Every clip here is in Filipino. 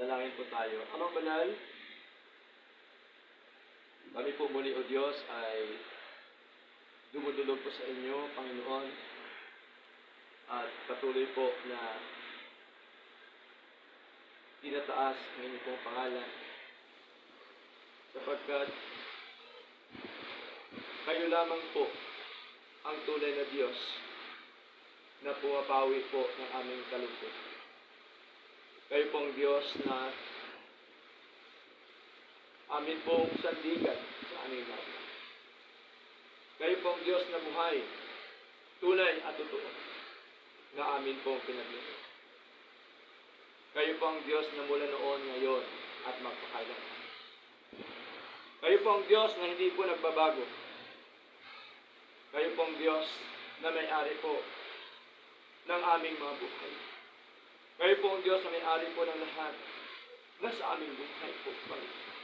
Dalangin po tayo. Amang banal, kami po muli o Diyos ay dumudulog po sa inyo, Panginoon, at patuloy po na tinataas ang inyong pong pangalan sapagkat kayo lamang po ang tunay na Diyos na pumapawi po ng aming kalungkot. Kayo pong Diyos na amin pong sandigan sa aming lahat. Kayo pong Diyos na buhay, tunay at totoo, na amin pong pinaglingkod. Kayo pong Diyos na mula noon, ngayon, at magpakailanman. Kayo pong Diyos na hindi po nagbabago. Kayo pong Diyos na may-ari po ng aming mga buhay. Kayo pong Diyos na may-ari po ng lahat na sa aming buhay po, Panginoon.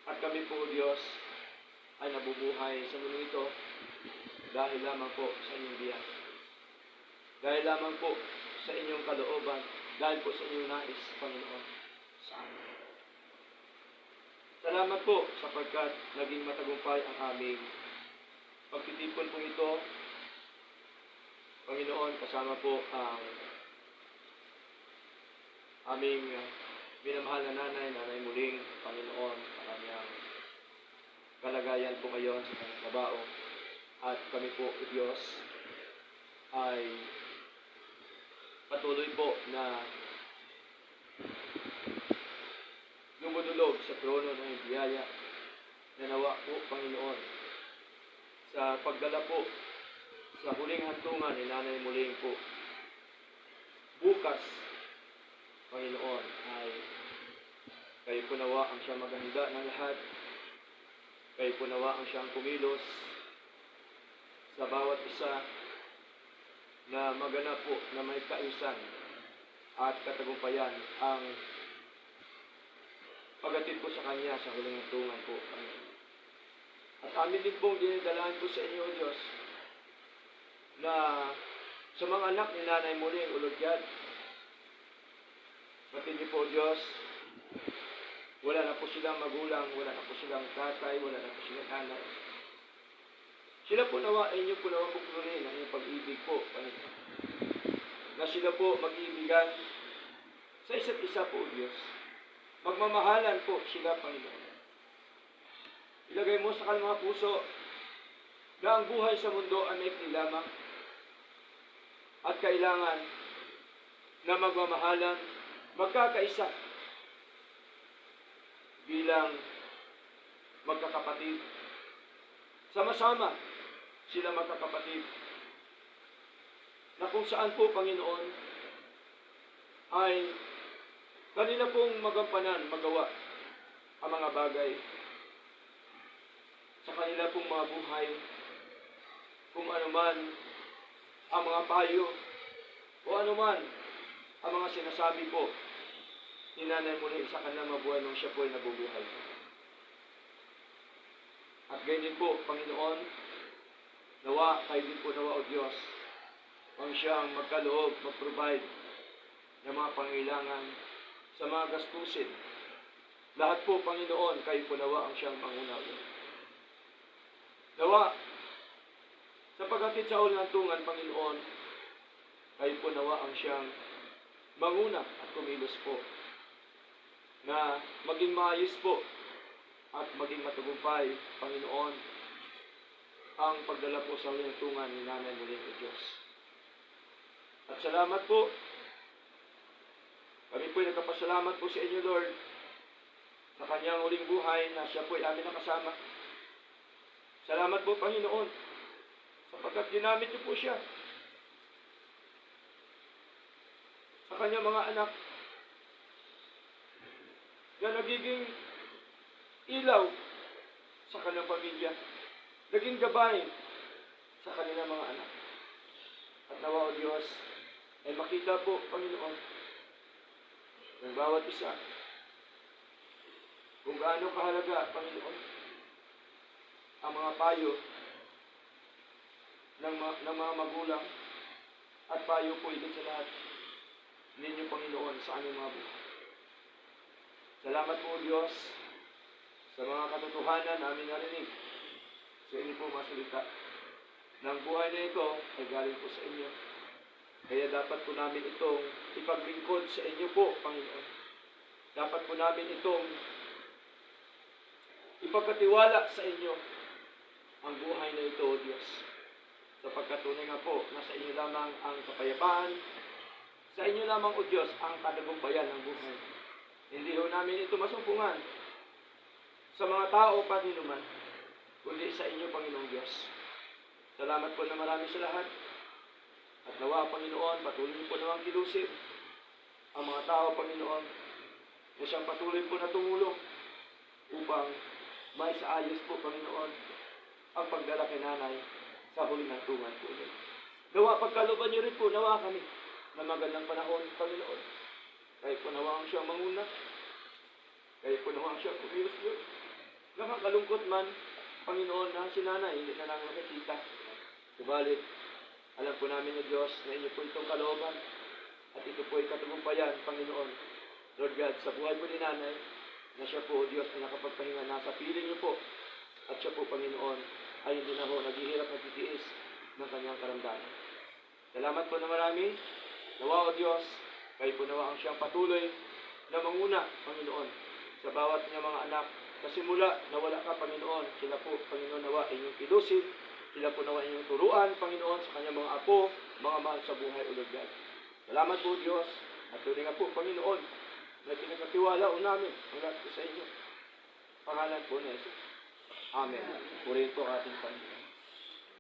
At kami po, Diyos, ay nabubuhay sa mundo ito dahil lamang po sa inyong biyaya. Dahil lamang po sa inyong kalooban, dahil po sa inyong nais, Panginoon, sa amin. Salamat po sapagkat naging matagumpay ang aming pagtitipon po ito, Panginoon, kasama po ang aming minamahal na nanay Muling, Panginoon, sa kanyang kalagayan po ngayon sa kanyang trabaho. At kami po, Diyos, ay patuloy po na lumudulog sa trono ng biyaya na nawa po, Panginoon, sa pagdala po sa huling hantungan ni Nanay Muling po. Bukas, Panginoon, ay kayo po nawa ang siyang maghanda ng lahat. Kayo po nawa ang siyang kumilos sa bawat isa na maganap po na may kaayusan at katagumpayan ang paghatid po sa Kanya sa huling hantungan po, Panginoon. At amin din pong dinidalahan po sa inyo, Diyos, na sa mga anak ni Nanay Muling Ulugyad, batid niyo po, Diyos, wala na po silang magulang, wala na po silang tatay, wala na po silang nanay. Sila po nawa, inyo po nawa buklunin ang inyong pag-ibig po, Panginoon. Na sila po mag-ibigan sa isa't isa po, Diyos. Magmamahalan po sila, Panginoon. Ilagay mo sa kanilang mga puso na ang buhay sa mundo ay maikli lamang at kailangan na magmamahalan, magkakaisa bilang magkakapatid. Sama-sama sila magkakapatid na kung saan po, Panginoon, ay kanila pong magampanan, magawa ang mga bagay sa kanila pong mga buhay, kung anuman ang mga payo o anuman ang mga sinasabi po ni Nanay Muling sa kanilang mabuhay nung siya po ay nabubuhay. At ganyan po, Panginoon, nawa, kayo din po nawa o Diyos, ang siyang magkaloob, mag-provide ng mga pangailangan sa mga gastusin. Lahat po, Panginoon, kayo po nawa ang siyang pangunawa. Nawa, sa paghatid sa huling hantungan, Panginoon, kayo po nawa ang siyang manguna at kumilos po na maging maayos po at maging matagumpay, Panginoon, ang pagdala po sa huling hantungan ni Nanay Muling o Diyos. At salamat po. Kami po ay nagkapasalamat po sa inyo, Lord, sa kanyang huling buhay na siya po ay amin nakasama. Salamat po, Panginoon, sapagkat ginamit niyo po siya sa kanyang mga anak na nagiging ilaw sa kanyang pamilya, naging gabay sa kanilang mga anak. At nawa, O Diyos, ay makita po, Panginoon, ng bawat isa kung gaano kahalaga, Panginoon, ang mga payo ng mga magulang at payo po higit sa lahat ninyo, Panginoon, sa aming mga buhay. Salamat po, Diyos, sa mga katotohanan na aming narinig sa inyo po mga salita. Nang buhay na ito ay galing po sa inyo. Kaya dapat po namin itong ipaglingkod sa inyo po, Panginoon. Dapat po namin itong ipagkatiwala sa inyo ang buhay na ito, O Diyos. Sapagkat tunay nga po na sa inyo lamang ang kapayapaan, sa inyo lamang, O Diyos, ang kadagumpayan ng buhay. Hindi ho namin ito masumpungan sa mga tao paninuman, kundi sa inyo, Panginoong Diyos. Salamat po na marami sa lahat. At nawa, Panginoon, patuloy niyo po nawang kilusin ang mga tao, Panginoon, na siyang patuloy po na tumulong upang may saayos po, Panginoon, ang pagdala kay nanay sa huling hantungan po. Nawa, pagkalooban niyo rin po, nawa kami na magandang panahon, Panginoon. Kahit po nawa ang siyang manguna, kahit po nawa ang siyang kumiyos-yos. Nakakalungkot man, Panginoon, na si nanay hindi na lang nakikita. Subalit, alam po namin ng Diyos na inyo po itong kalooban at ito po ay katagumpayan, Panginoon. Lord God, sa buhay po ni nanay, na siya po, Diyos, na nakapagpahinga, nasa piling niyo po. At siya po, Panginoon, ay hindi na ho naghihirap at titiis ng kanyang karamdaman. Salamat po na marami. Nawa, O Diyos, kayo po nawa ang siyang patuloy na manguna, Panginoon, sa bawat niya mga anak. Sa simula, nawala ka, Panginoon. Sila po, Panginoon, nawa inyong pilusin. Sila po nawa inyong turuan, Panginoon, sa kanyang mga apo, mga mahal sa buhay, O Lord God. Salamat po, Diyos. At tuloy nga po, Panginoon, na pinagkatiwala o namin ang lahat po sa inyo. Pangalan po ni Jesus. Amen. Purihin po ating Panginoon.